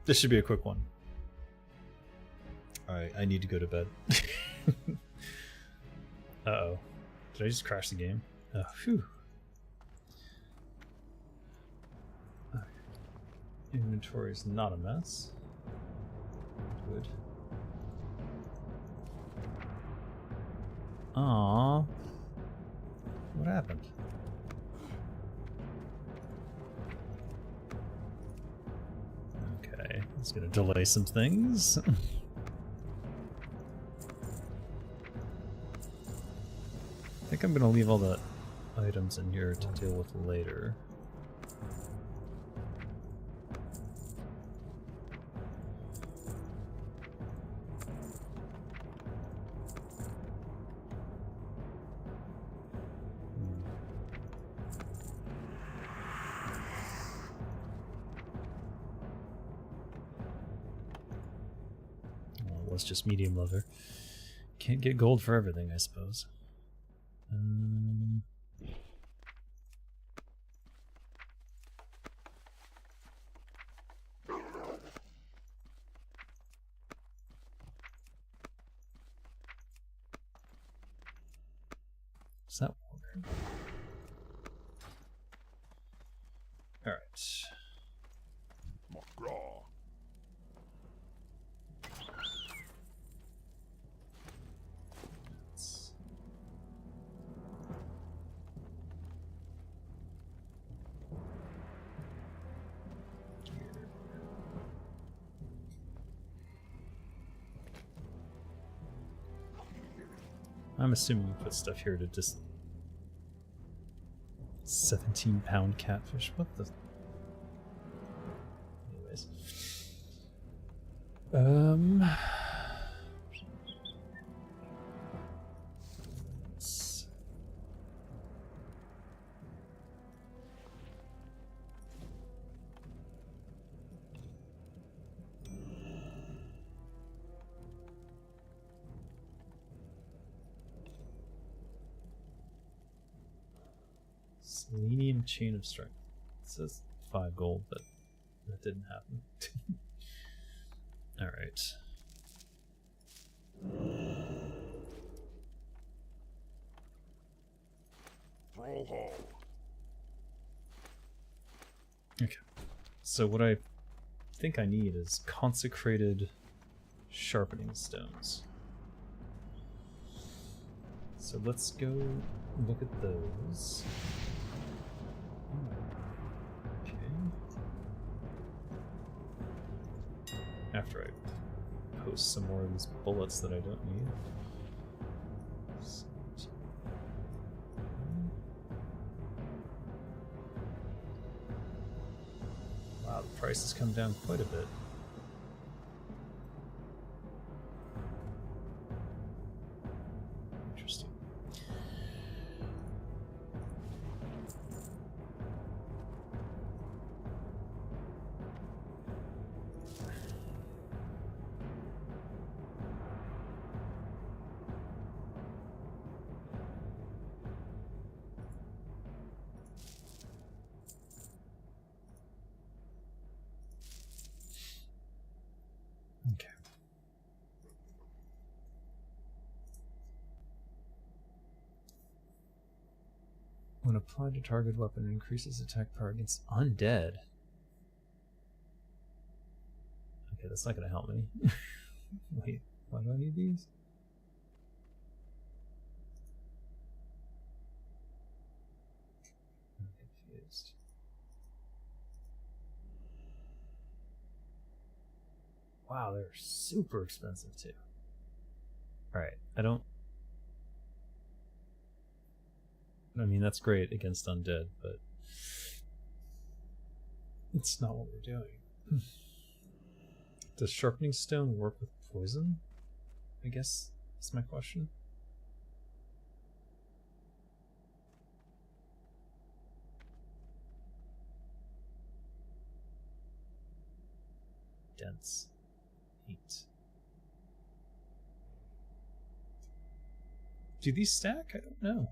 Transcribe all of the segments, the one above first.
This should be a quick one. Alright, I need to go to bed. Uh-oh. Did I just crash the game? Oh, phew. Inventory is not a mess. Good. Aww. What happened? Okay, it's gonna delay some things. I think I'm gonna leave all the items in here to deal with later. Well, it was just medium leather. Can't get gold for everything, I suppose. Is that water? Alright. I'm assuming you put stuff here to just 17-pound catfish. What the? Anyways, Selenium chain of strength. It says 5 gold, but that didn't happen. Alright. Okay. So what I think I need is consecrated sharpening stones. So let's go look at those. Okay. After I post some more of these bullets that I don't need. Wow, the price has come down quite a bit. Interesting. Okay. When applied to target weapon, it increases attack power against undead. Okay, that's not gonna help me. Wait, why do I need these? I'm confused. Wow, they're super expensive too. Alright, I mean, that's great against undead, but it's not what we're doing. Does sharpening stone work with poison? I guess that's my question. Dense. Heat. Do these stack? I don't know.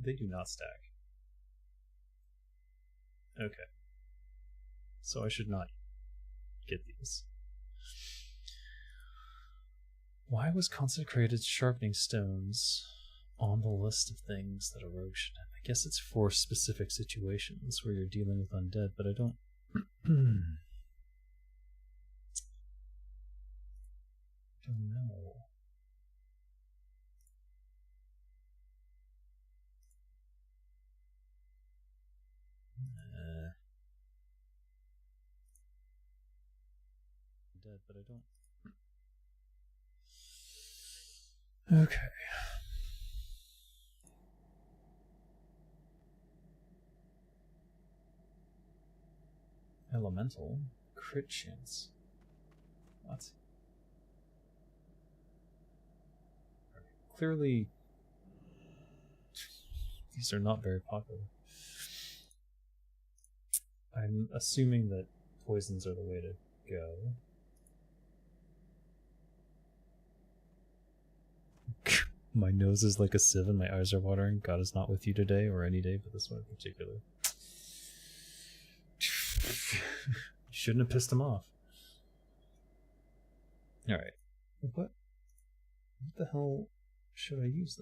They do not stack. Okay. So I should not get these. Why was consecrated sharpening stones on the list of things that erosion? I guess it's for specific situations where you're dealing with undead, but I don't. Don't know. Dead, but I don't. Okay. Elemental crit chance. What? Clearly, these are not very popular. I'm assuming that poisons are the way to go. My nose is like a sieve and my eyes are watering. God is not with you today or any day, but this one in particular. You shouldn't have pissed him off. Alright. What the hell should I use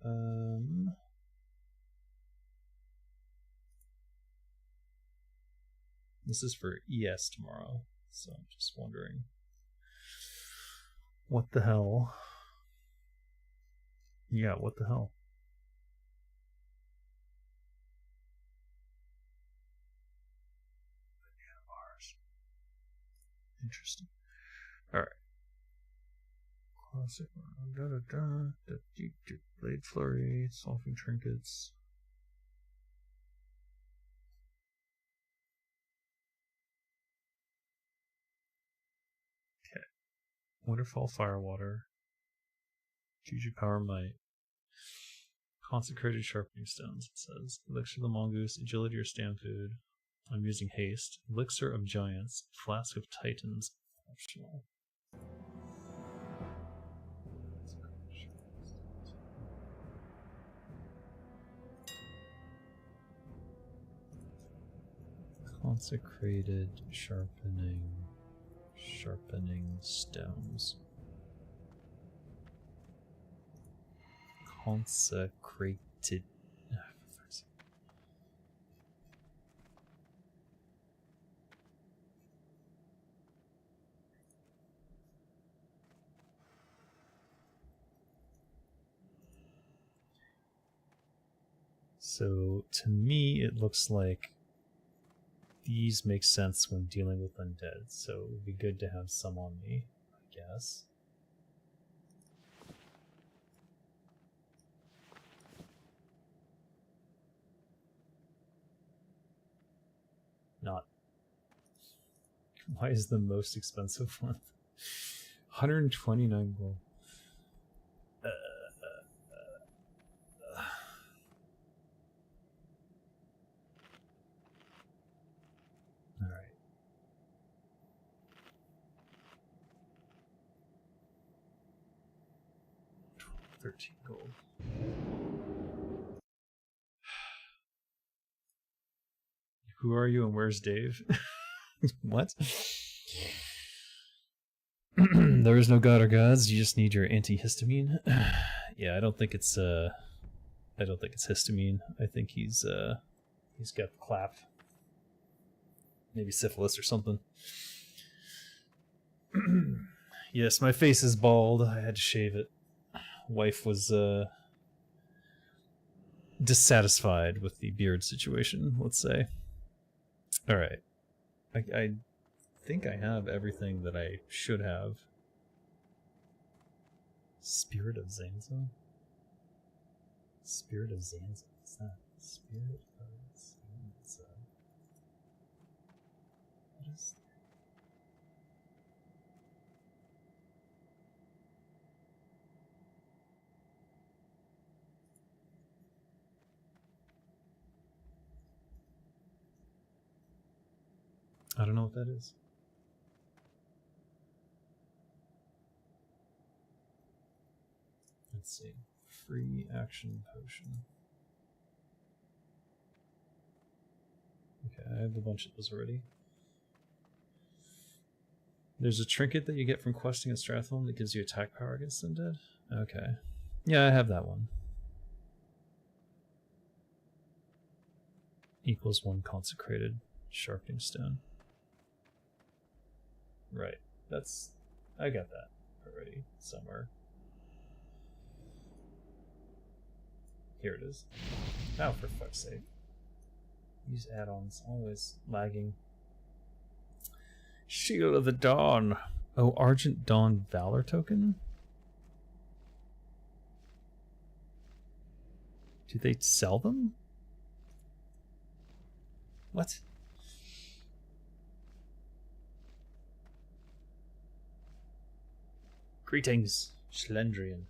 then? This is for ES tomorrow, so I'm just wondering. What the hell? Yeah, what the hell? Bars. Interesting. Alright. Classic. Blade flurry, solving trinkets. Okay. Wonderfall Firewater. Juju Power Might. Consecrated Sharpening Stones, it says. Elixir of the Mongoose, Agility or Stand Food. I'm using Haste. Elixir of Giants, Flask of Titans, optional. Consecrated Sharpening Stones. Consecrated. So to me, it looks like these make sense when dealing with undead. So it would be good to have some on me, I guess. Not. Why is the most expensive one? 129 gold. Alright. 13 gold. Who are you and where's Dave? What? There is no god or gods, you just need your antihistamine. Yeah, I don't think it's histamine. I think he's got the clap. Maybe syphilis or something. Yes, my face is bald. I had to shave it. Wife was dissatisfied with the beard situation, let's say. Alright. I think I have everything that I should have. Spirit of Zanza? Spirit of Zanza? What's that? Spirit of Zanza. What is that? I don't know what that is. Let's see. Free action potion. Okay, I have a bunch of those already. There's a trinket that you get from questing at Stratholme that gives you attack power against undead? Okay. Yeah, I have that one. Equals 1 consecrated sharpening stone. Right. That's... I got that already somewhere. Here it is. Oh, for fuck's sake. Use add-ons. Always lagging. Shield of the Dawn. Oh, Argent Dawn Valor token? Do they sell them? What? Greetings, Schlendrian.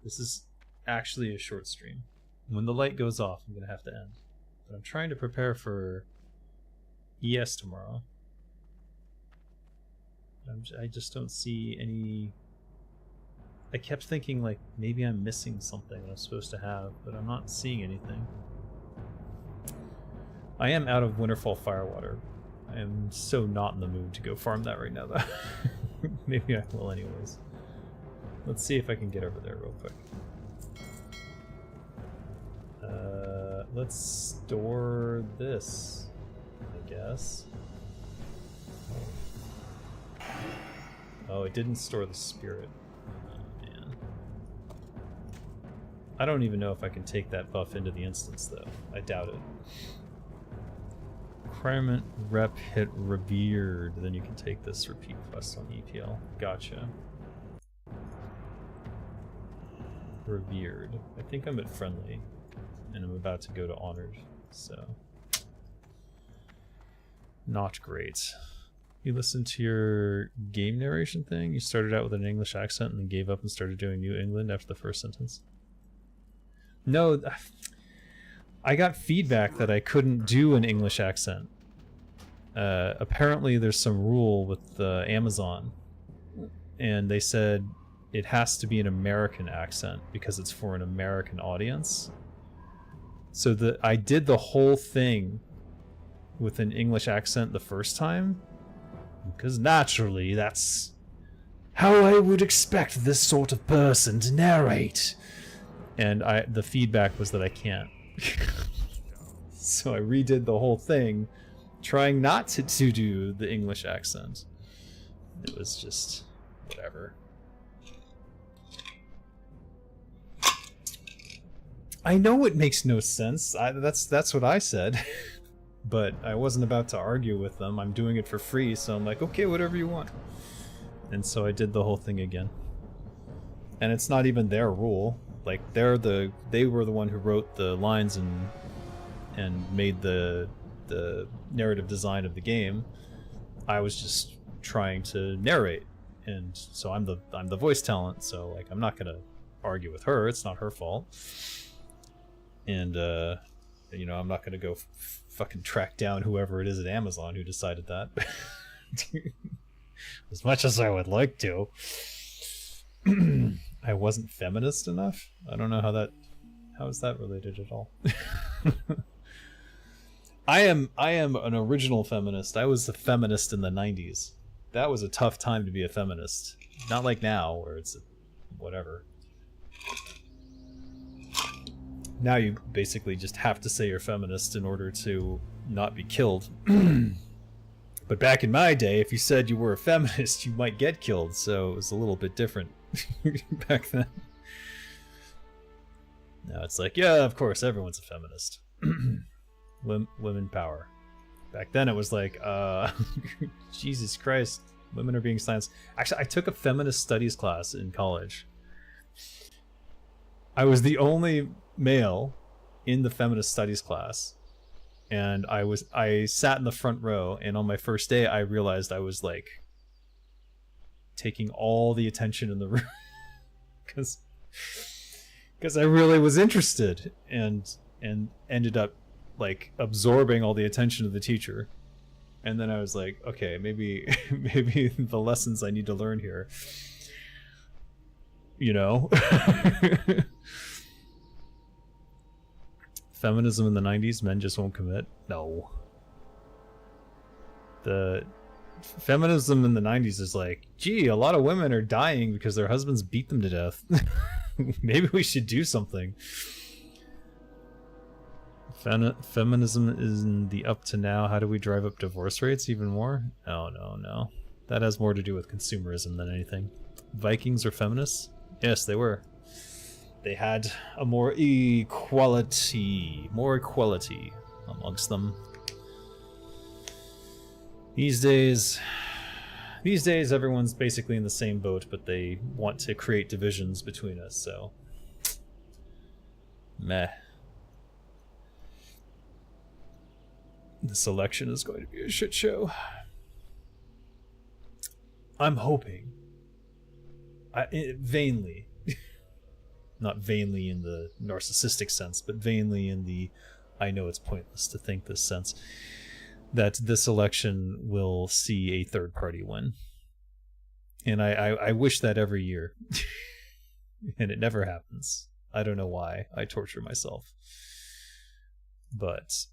This is actually a short stream. When the light goes off, I'm going to have to end. But I'm trying to prepare for ES tomorrow. I just don't see any... I kept thinking, like, maybe I'm missing something that I'm supposed to have, but I'm not seeing anything. I am out of Winterfall Firewater. I am so not in the mood to go farm that right now, though. Maybe I will anyways. Let's see if I can get over there real quick. Let's store this, I guess. Oh, it didn't store the spirit. Oh, man. I don't even know if I can take that buff into the instance, though. I doubt it. Requirement rep hit revered. Then you can take this repeat quest on EPL. Gotcha. Revered. I think I'm at friendly. And I'm about to go to honored. So. Not great. You listened to your game narration thing? You started out with an English accent and then gave up and started doing New England after the first sentence? No, I got feedback that I couldn't do an English accent. Apparently there's some rule with Amazon, and they said it has to be an American accent because it's for an American audience. So I did the whole thing with an English accent the first time, because naturally that's how I would expect this sort of person to narrate. And the feedback was that I can't. So I redid the whole thing, trying not to do the English accent. It was just whatever. I know it makes no sense. That's what I said. But I wasn't about to argue with them. I'm doing it for free, so I'm like, okay, whatever you want. And so I did the whole thing again. And it's not even their rule. Like they were the one who wrote the lines and made the narrative design of the game. I was just trying to narrate, and so I'm the voice talent. So like I'm not gonna argue with her. It's not her fault. And you know, I'm not gonna go fucking track down whoever it is at Amazon who decided that. As much as I would like to. I wasn't feminist enough? I don't know how is that related at all? I am an original feminist. I was a feminist in the 90s. That was a tough time to be a feminist. Not like now where it's whatever. Now you basically just have to say you're feminist in order to not be killed. But back in my day, if you said you were a feminist, you might get killed, so it was a little bit different back then. Now it's like, yeah, of course, everyone's a feminist. Women power. Back then it was like, Jesus Christ, women are being silenced. Actually, I took a feminist studies class in college. I was the only male in the feminist studies class. And I sat in the front row, and on my first day I realized I was like taking all the attention in the room because I really was interested and ended up like absorbing all the attention of the teacher. And then I was like, okay, maybe the lessons I need to learn here, you know? Feminism in the 90s, men just won't commit? No. The feminism in the 90s is like, gee, a lot of women are dying because their husbands beat them to death. Maybe we should do something. Feminism is in the up to now. How do we drive up divorce rates even more? No, no, no. That has more to do with consumerism than anything. Vikings are feminists? Yes, they were. They had a more equality amongst them. These days everyone's basically in the same boat, but they want to create divisions between us, so meh. This election is going to be a shit show. I'm hoping, vainly, not vainly in the narcissistic sense, but vainly in the I know it's pointless to think this sense, that this election will see a third party win. And I wish that every year. And it never happens. I don't know why. I torture myself. But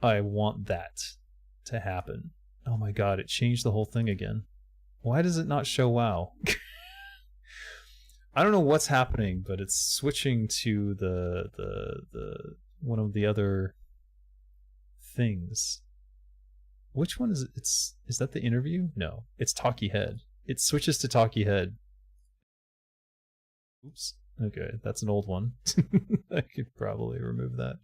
I want that to happen. Oh my god, it changed the whole thing again. Why does it not show WoW? I don't know what's happening, but it's switching to the one of the other things. Which one is it? Is that the interview? No, it's Talkie Head. It switches to Talkie Head. Oops. Okay, that's an old one. I could probably remove that.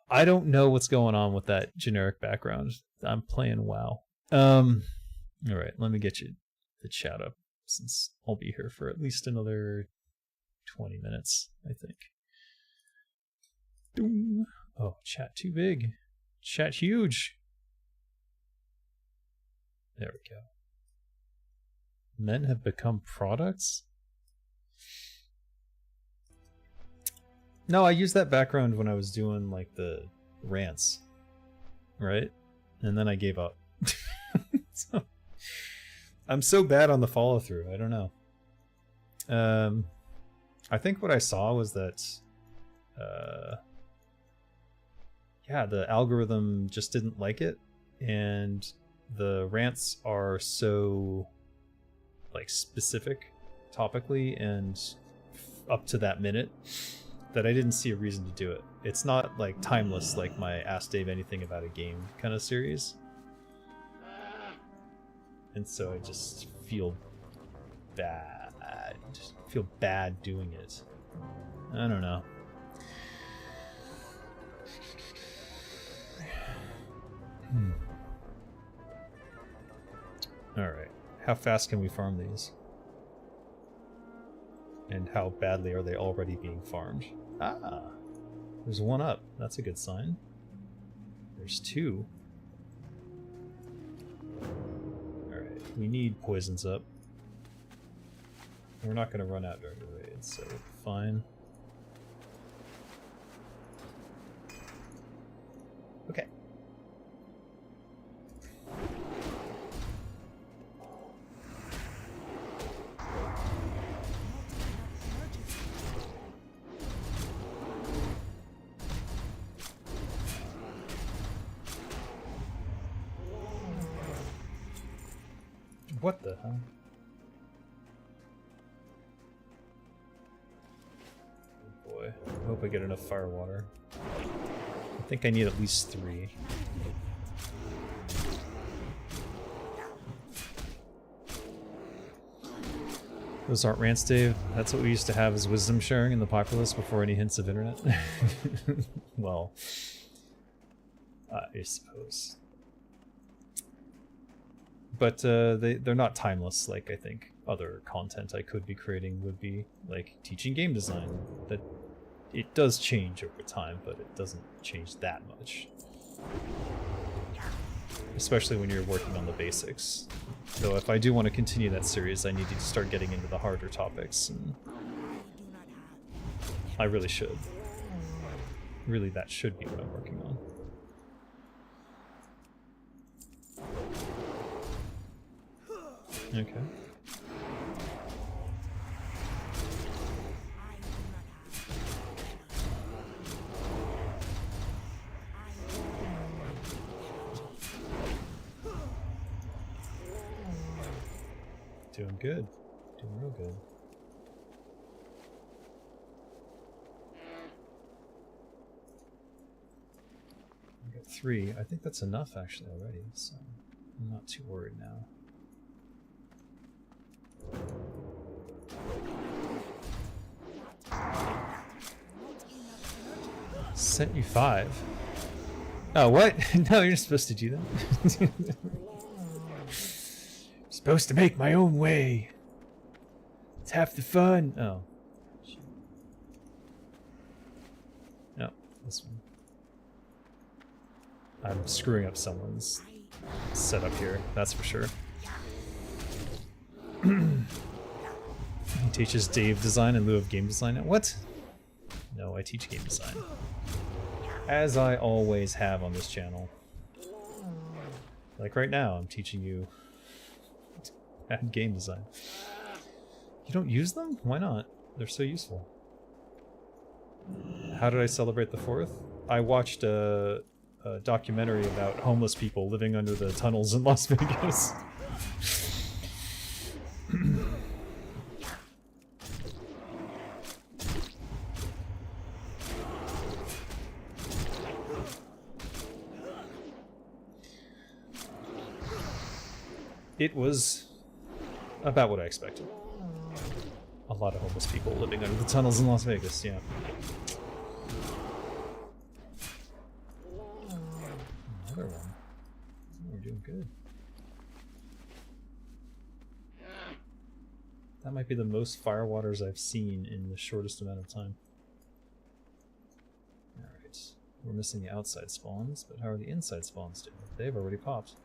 I don't know what's going on with that generic background. I'm playing WoW. Alright, let me get you the chat up, since I'll be here for at least another 20 minutes, I think. Doom. Oh, chat too big. Chat huge. There we go. Men have become products? No, I used that background when I was doing like the rants, right? And then I gave up. So, I'm so bad on the follow through. I don't know. I think what I saw was that, yeah, the algorithm just didn't like it, and the rants are so like specific topically and up to that minute that I didn't see a reason to do it. It's not like timeless like my Ask Dave Anything About a Game kind of series. And so I just feel bad. Feel bad doing it. I don't know. Alright. How fast can we farm these? And how badly are they already being farmed? Ah! There's one up. That's a good sign. There's two. Alright, we need poisons up. We're not going to run out during the raid, so fine. Okay. What the hell? Oh boy. I hope I get enough fire water. I think I need at least 3. Those aren't rants, Dave. That's what we used to have as wisdom sharing in the populace before any hints of internet. Well, I suppose. But they're not timeless like I think other content I could be creating would be, like teaching game design. That it does change over time, but it doesn't change that much. Especially when you're working on the basics. So if I do want to continue that series, I need to start getting into the harder topics, and I really should. Really, that should be what I'm working on. Okay. Doing good. Doing real good. I got 3. I think that's enough actually already, so I'm not too worried now. Sent you 5. Oh, what? No, you're supposed to do that. Supposed to make my own way. It's half the fun. Oh. No, this one. I'm screwing up someone's setup here, that's for sure. He teaches Dave design in lieu of game design. What? No, I teach game design. As I always have on this channel. Like right now, I'm teaching you add game design. You don't use them? Why not? They're so useful. How did I celebrate the 4th? I watched a documentary about homeless people living under the tunnels in Las Vegas. It was about what I expected. A lot of homeless people living under the tunnels in Las Vegas, yeah. Another one. Oh, we're doing good. That might be the most firewaters I've seen in the shortest amount of time. Alright. We're missing the outside spawns, but how are the inside spawns doing? They've already popped.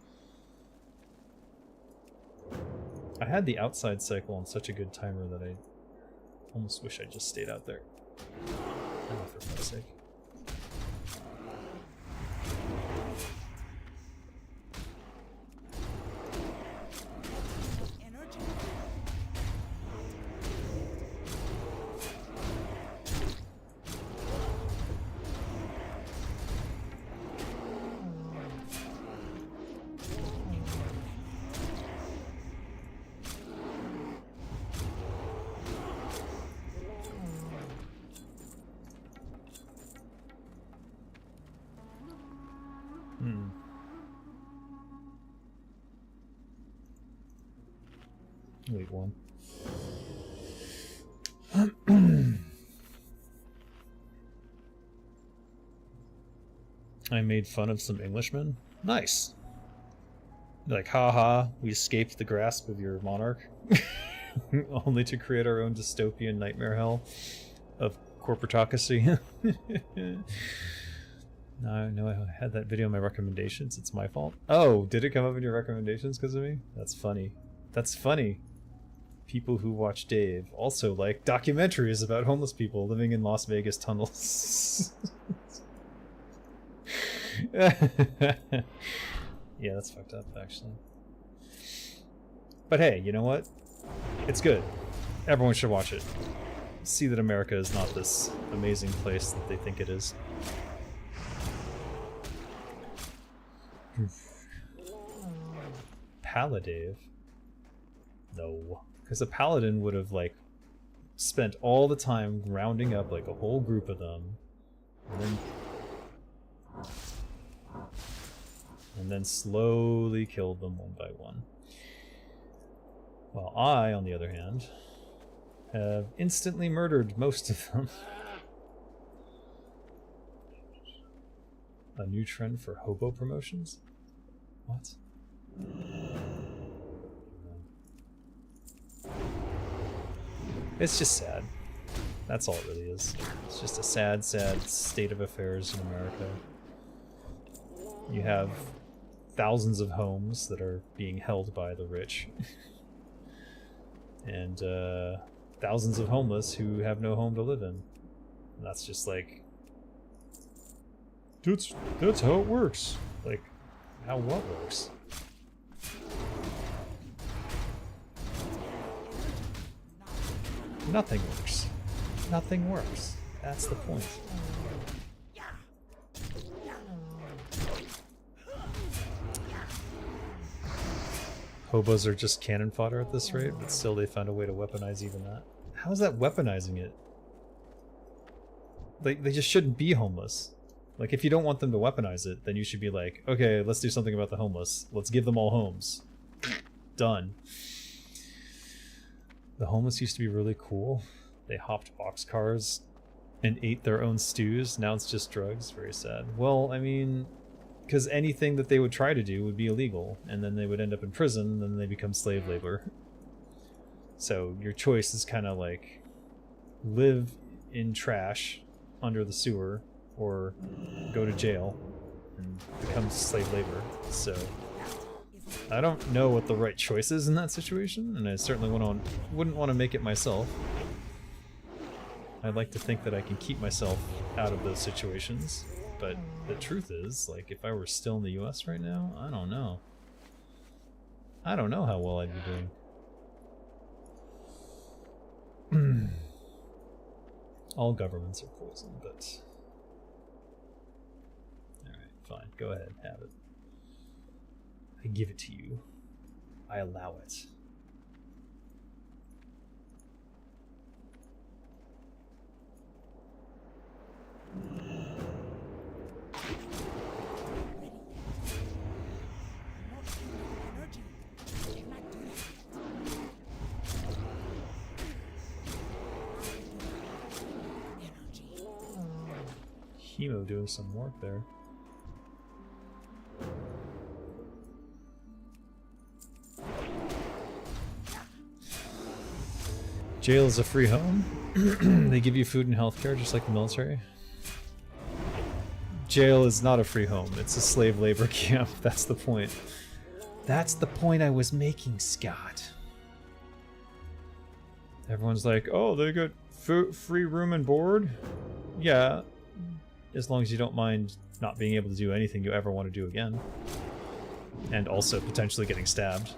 I had the outside cycle on such a good timer that I almost wish I just stayed out there. Oh, for fuck's sake. Wait, one. I made fun of some Englishmen. Nice. Like, haha, we escaped the grasp of your monarch. Only to create our own dystopian nightmare hell of corporatocracy. No, I had that video in my recommendations. It's my fault. Oh, did it come up in your recommendations because of me? That's funny. That's funny. People who watch Dave also like documentaries about homeless people living in Las Vegas tunnels. Yeah, that's fucked up, actually. But hey, you know what? It's good. Everyone should watch it. See that America is not this amazing place that they think it is. Paladave? No. Because a paladin would have, like, spent all the time rounding up, like, a whole group of them. And then slowly killed them one by one. While I, on the other hand, have instantly murdered most of them. A new trend for hobo promotions? What? It's just sad. That's all it really is. It's just a sad, sad state of affairs in America. You have thousands of homes that are being held by the rich. And thousands of homeless who have no home to live in. And that's just like... That's how it works. Like, how what works? Nothing works. Nothing works. That's the point. Hobos are just cannon fodder at this rate, but still they found a way to weaponize even that. How is that weaponizing it? They just shouldn't be homeless. Like, if you don't want them to weaponize it, then you should be like, okay, let's do something about the homeless. Let's give them all homes. Done. The homeless used to be really cool. They hopped boxcars and ate their own stews. Now it's just drugs. Very sad. Well, I mean, because anything that they would try to do would be illegal, and then they would end up in prison, and then they become slave labor. So your choice is kind of like live in trash under the sewer, or go to jail and become slave labor. So I don't know what the right choice is in that situation, and I certainly wouldn't want to make it myself. I'd like to think that I can keep myself out of those situations, but the truth is, like, if I were still in the US right now, I don't know. I don't know how well I'd be doing. All governments are poison, but... Alright, fine. Go ahead, have it. I give it to you. I allow it. Hemo doing some work there. Jail is a free home. They give you food and healthcare just like the military. Jail is not a free home. It's a slave labor camp. That's the point. That's the point I was making, Scott. Everyone's like, oh, they got free room and board? Yeah, as long as you don't mind not being able to do anything you ever want to do again. And also potentially getting stabbed.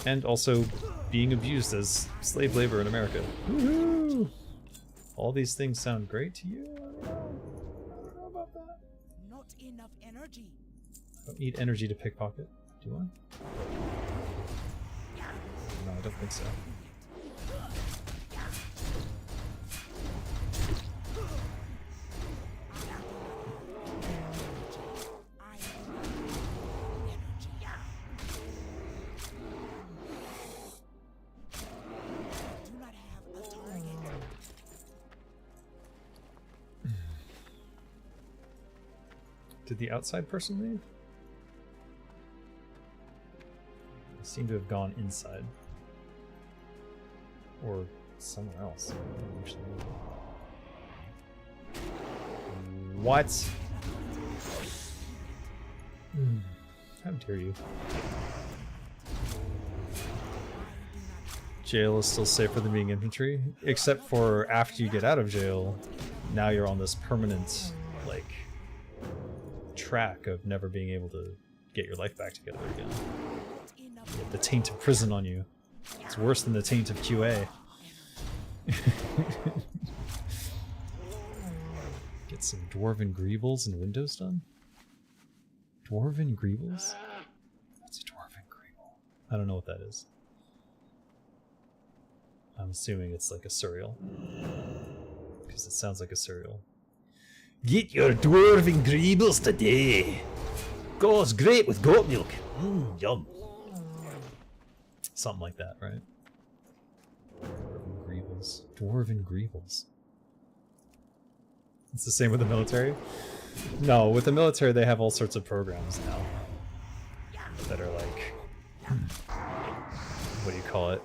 And also being abused as slave labor in America. Woohoo! All these things sound great to you? I don't know about that. Not enough energy. I don't need energy to pickpocket. Do I? No, I don't think so. Did the outside person leave? They seem to have gone inside. Or somewhere else. What? How dare you? Jail is still safer than being infantry, except for after you get out of jail, now you're on this permanent, like, track of never being able to get your life back together again. You have the taint of prison on you. It's worse than the taint of QA. Get some dwarven greebles and windows done? Dwarven greebles? What's a dwarven greeble? I don't know what that is. I'm assuming it's like a cereal. Because it sounds like a cereal. Get your dwarven greebles today! Goes great with goat milk! Yum! Something like that, right? Dwarven greebles. Dwarven greebles. It's the same with the military? No, with the military they have all sorts of programs now. That are like... what do you call it?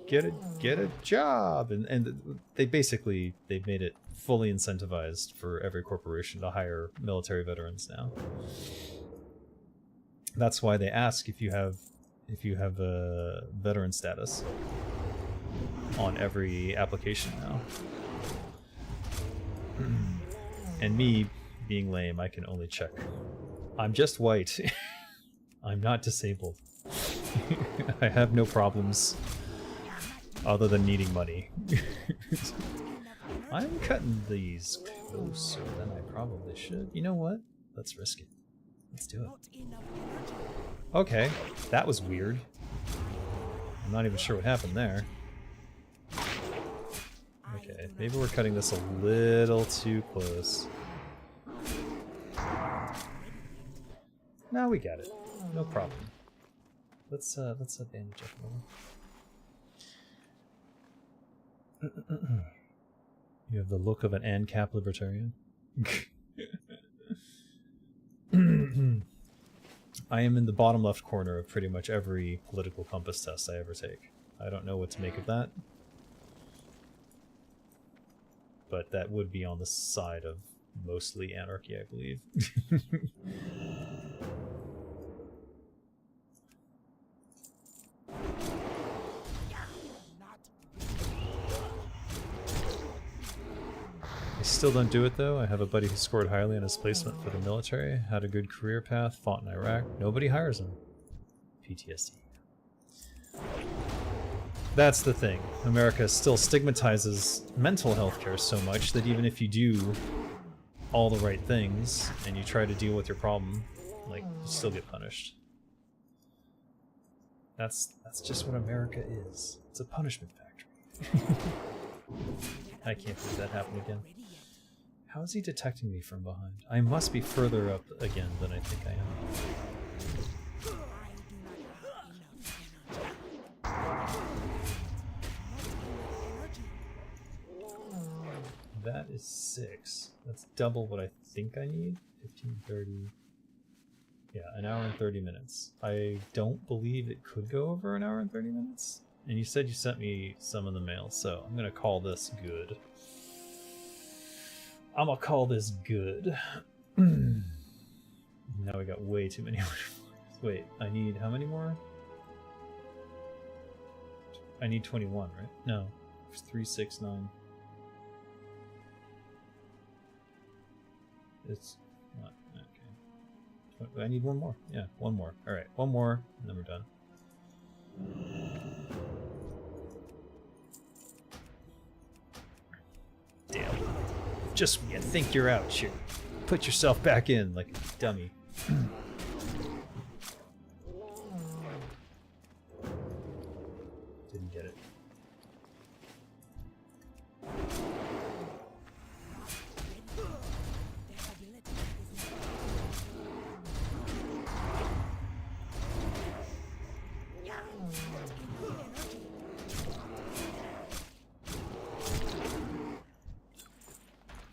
Get a job! And they've made it fully incentivized for every corporation to hire military veterans now. That's why they ask if you have a veteran status on every application now. And me being lame, I can only check. I'm just white. I'm not disabled. I have no problems. Other than needing money. I'm cutting these closer than I probably should. You know what? Let's risk it. Let's do it. Okay, that was weird. I'm not even sure what happened there. Okay, maybe we're cutting this a little too close. Now we got it. No problem. Let's bandage up a little. You have the look of an ANCAP libertarian. I am in the bottom left corner of pretty much every political compass test I ever take. I don't know what to make of that. But that would be on the side of mostly anarchy, I believe. I still don't do it though. I have a buddy who scored highly on his placement for the military, had a good career path, fought in Iraq. Nobody hires him. PTSD. That's the thing. America still stigmatizes mental health care so much that even if you do all the right things and you try to deal with your problem, like, you still get punished. That's just what America is. It's a punishment factory. I can't believe that happened again. How is he detecting me from behind? I must be further up again than I think I am. That is 6. That's double what I think I need. 15, 30... Yeah, an hour and 30 minutes. I don't believe it could go over an hour and 30 minutes. And you said you sent me some in the mail, so I'm gonna call this good. I'm gonna call this good. Now we got way too many. Wait, I need how many more? I need 21, right? No, 3, 6, 9. It's not okay. I need one more. Yeah, one more. All right, one more, and then we're done. Damn. Just when you think you're out, you put yourself back in like a dummy. Didn't get it.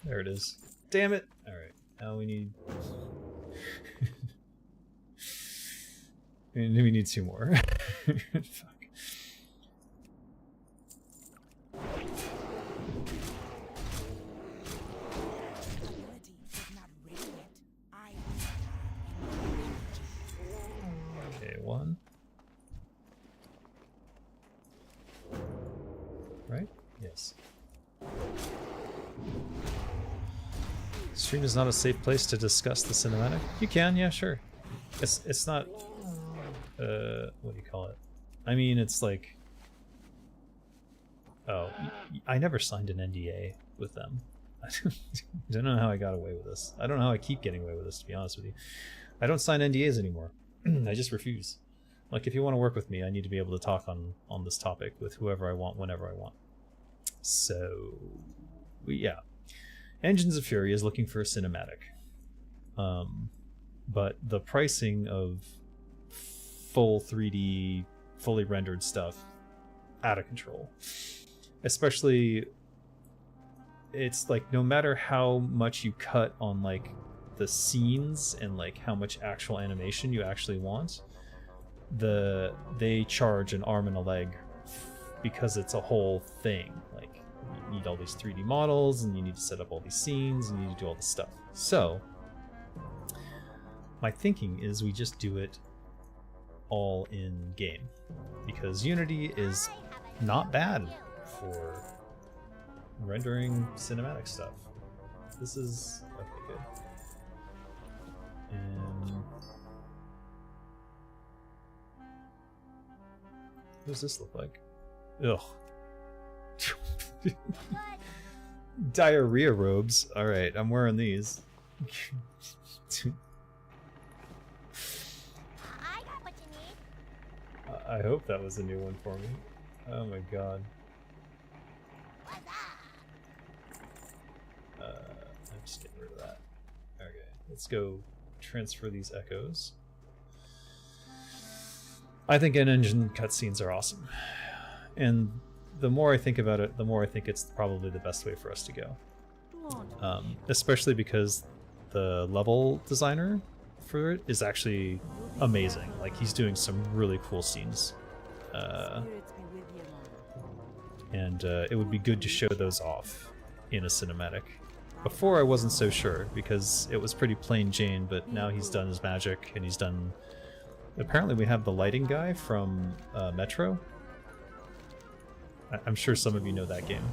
There it is. Damn it! Alright, now we need... we need 2 more. Fuck. Okay, 1. Right? Yes. Stream is not a safe place to discuss the cinematic. You can, yeah, sure. It's not what do you call it? I mean, it's like, oh, I never signed an NDA with them. I don't know how I got away with this. I don't know how I keep getting away with this, to be honest with you. I don't sign NDAs anymore. I just refuse. Like, if you want to work with me, I need to be able to talk on this topic with whoever I want, whenever I want. So, yeah. Engines of Fury is looking for a cinematic. But the pricing of full 3D, fully rendered stuff, out of control. Especially, it's like, no matter how much you cut on like the scenes and like how much actual animation you actually want, they charge an arm and a leg because it's a whole thing. Like, you need all these 3D models, and you need to set up all these scenes, and you need to do all this stuff. So, my thinking is we just do it all in game, because Unity is not bad for rendering cinematic stuff. This is okay, good. And what does this look like? Ugh, Diarrhea robes. Alright, I'm wearing these. I got what you need. I hope that was a new one for me. Oh my god. What's up? I'm just getting rid of that. Okay, let's go transfer these echoes. I think in-engine cutscenes are awesome. And the more I think about it, the more I think it's probably the best way for us to go. Especially because the level designer for it is actually amazing. Like, he's doing some really cool scenes. And it would be good to show those off in a cinematic. Before I wasn't so sure, because it was pretty plain Jane, but now he's done his magic, and he's done... Apparently we have the lighting guy from Metro. I'm sure some of you know that game.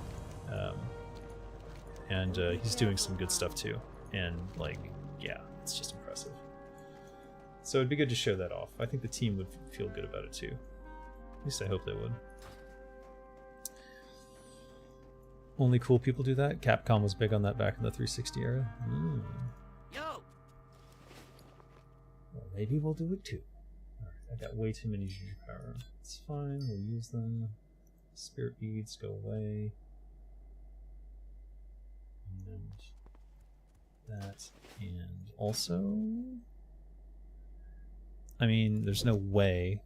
And he's doing some good stuff too. And, like, yeah, it's just impressive. So it'd be good to show that off. I think the team would feel good about it too. At least I hope they would. Only cool people do that? Capcom was big on that back in the 360 era. Yo! Well, maybe we'll do it too. Alright, I got way too many Juju power. It's fine, we'll use them. Spirit beads go away. And that. And also... I mean, there's no way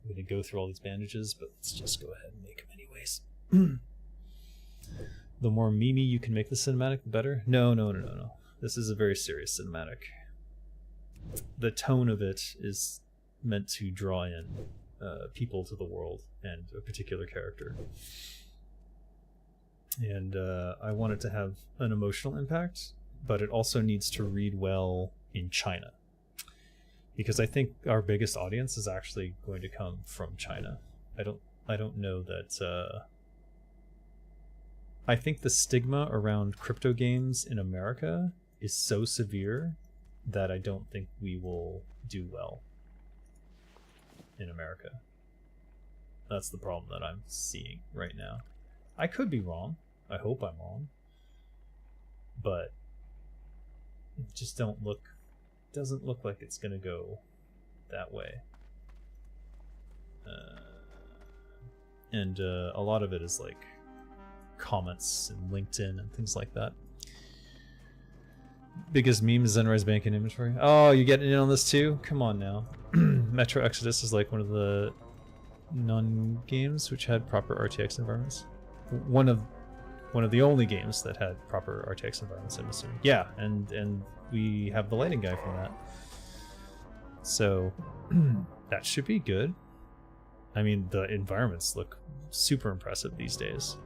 we're going to go through all these bandages, but let's just go ahead and make them anyways. The more memey you can make the cinematic, the better. No. This is a very serious cinematic. The tone of it is meant to draw in people to the world and a particular character. And I want it to have an emotional impact, but it also needs to read well in China. Because I think our biggest audience is actually going to come from China. I don't know that... I think the stigma around crypto games in America is so severe that I don't think we will do well in America. That's the problem that I'm seeing right now. I could be wrong. I hope I'm wrong. But it just doesn't look like it's gonna go that way. And a lot of it is like comments and LinkedIn and things like that. Biggest meme is Zenrise Bank and inventory. Oh, you getting in on this too? Come on now. Metro Exodus is like one of the non-games which had proper RTX environments. One of the only games that had proper RTX environments, I'm assuming. Yeah, and we have the lighting guy from that. So that should be good. I mean, the environments look super impressive these days.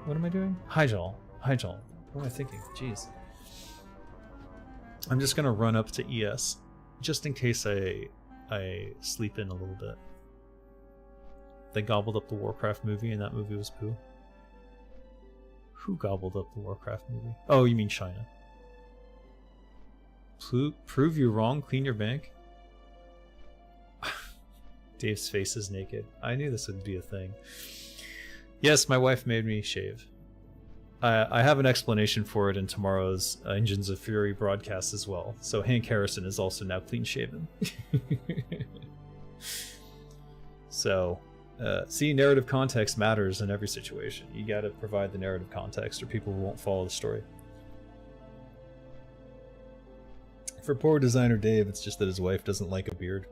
What am I doing? Hyjal. What am I thinking? Jeez. I'm just gonna run up to ES, just in case I sleep in a little bit. They gobbled up the Warcraft movie, and that movie was poo. Who gobbled up the Warcraft movie? Oh, you mean China. Prove you wrong, clean your bank? Dave's face is naked. I knew this would be a thing. Yes, my wife made me shave. I have an explanation for it in tomorrow's Engines of Fury broadcast as well. So Hank Harrison is also now clean shaven. So, see, narrative context matters in every situation. You gotta provide the narrative context or people won't follow the story. For poor designer Dave, it's just that his wife doesn't like a beard.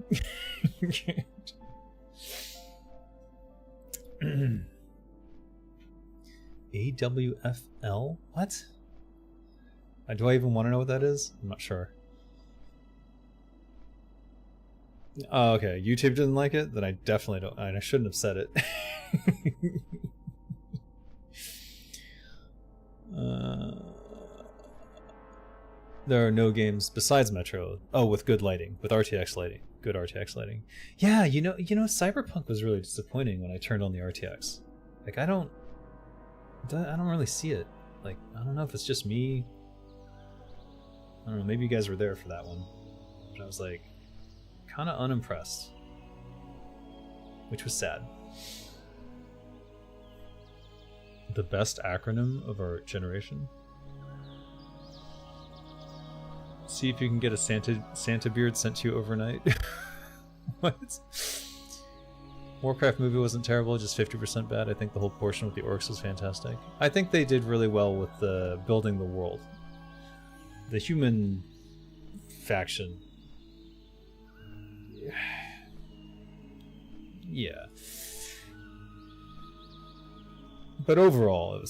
AWFL? What? Do I even want to know what that is? I'm not sure. Oh, okay. YouTube didn't like it? Then I definitely don't. I shouldn't have said it. There are no games besides Metro. Oh, with good lighting. With RTX lighting. Good RTX lighting. Yeah, you know, Cyberpunk was really disappointing when I turned on the RTX. Like, I don't really see it. Like, I don't know if it's just me. I don't know, maybe you guys were there for that one. But I was like, kind of unimpressed. which was sad. The best acronym of our generation? See if you can get a Santa beard sent to you overnight. What? Warcraft movie wasn't terrible, just 50% bad. I think the whole portion with the orcs was fantastic. I think they did really well with building the world. The human faction. Yeah. But overall,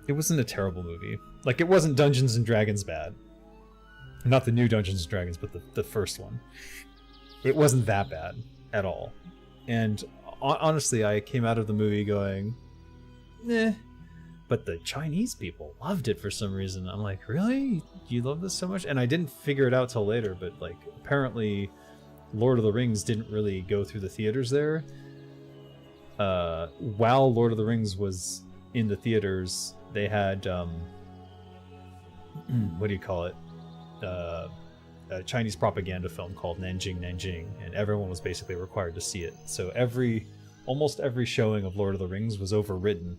it wasn't a terrible movie. Like, it wasn't Dungeons and Dragons bad. Not the new Dungeons and Dragons, but the first one. It wasn't that bad at all. And honestly, I came out of the movie going, eh. But the Chinese people loved it for some reason. I'm like, really? You love this so much? And I didn't figure it out till later, but like, apparently Lord of the Rings didn't really go through the theaters there. While Lord of the Rings was in the theaters, they had, what do you call it? A Chinese propaganda film called Nanjing Nanjing, and everyone was basically required to see it. So almost every showing of Lord of the Rings was overwritten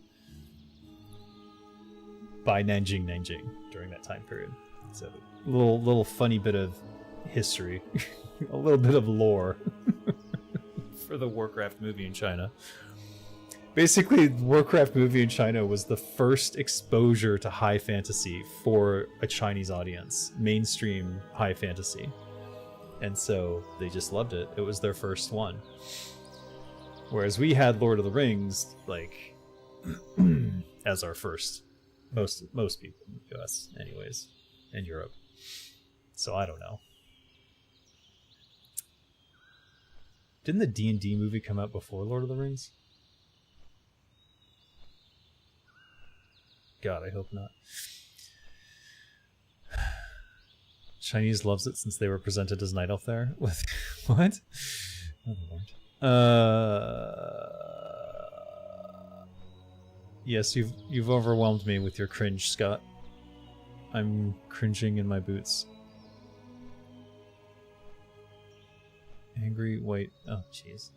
by Nanjing Nanjing during that time period. So little funny bit of history, a little bit of lore for the Warcraft movie in China. Basically, the Warcraft movie in China was the first exposure to high fantasy for a Chinese audience, mainstream high fantasy. And so they just loved it. It was their first one. Whereas we had Lord of the Rings, like, as our first. Most people in the US, anyways, and Europe. So I don't know. Didn't the D&D movie come out before Lord of the Rings? God, I hope not. Chinese loves it since they were presented as Night Elf there. With what? Yes, you've overwhelmed me with your cringe, Scott. I'm cringing in my boots. Angry white. Oh, jeez.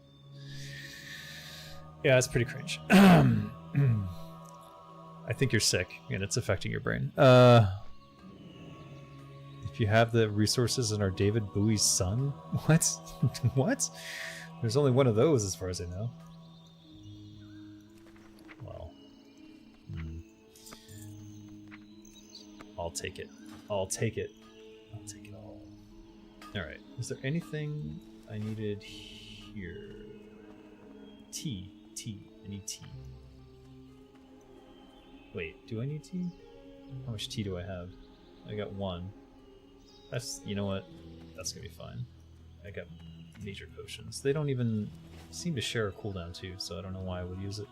Yeah, it's pretty cringe. I think you're sick, and it's affecting your brain. If you have the resources and are David Bowie's son? What? What? There's only one of those, as far as I know. Well. I'll take it. I'll take it. I'll take it all. Alright. Is there anything I needed here? Tea. Tea. I need tea. Wait, do I need tea? How much tea do I have? I got one. That's, you know what? That's gonna be fine. I got major potions. They don't even seem to share a cooldown too, so I don't know why I would use it.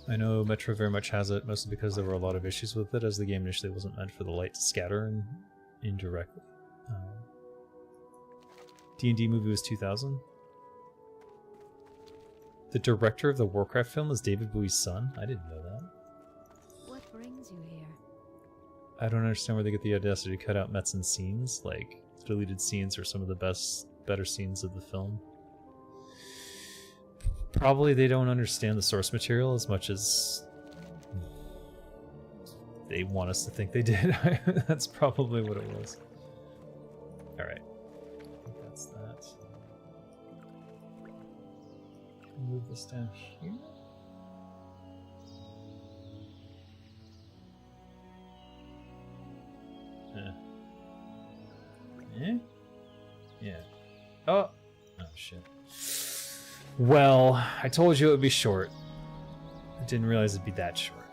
I know Metro very much has it, mostly because there were a lot of issues with it, as the game initially wasn't meant for the light to scatter indirectly. D&D movie was 2000? The director of the Warcraft film is David Bowie's son? I didn't know that. What brings you here? I don't understand where they get the audacity to cut out Metzen scenes. Like, deleted scenes are some of the better scenes of the film. Probably they don't understand the source material as much as they want us to think they did. That's probably what it was. Alright. That's that. Move this down here. Yeah. Oh shit. Well, I told you it would be short. I didn't realize it'd be that short.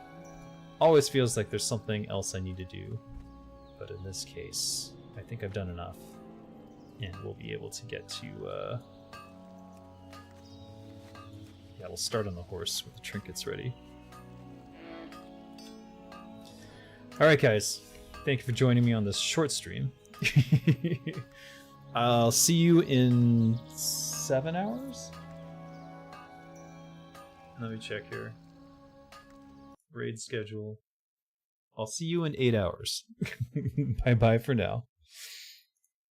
Always feels like there's something else I need to do. But in this case, I think I've done enough. And we'll be able to get to, yeah, we'll start on the horse with the trinkets ready. Alright guys, thank you for joining me on this short stream. I'll see you in 7 hours? Let me check here. Raid schedule. I'll see you in 8 hours. Bye-bye for now.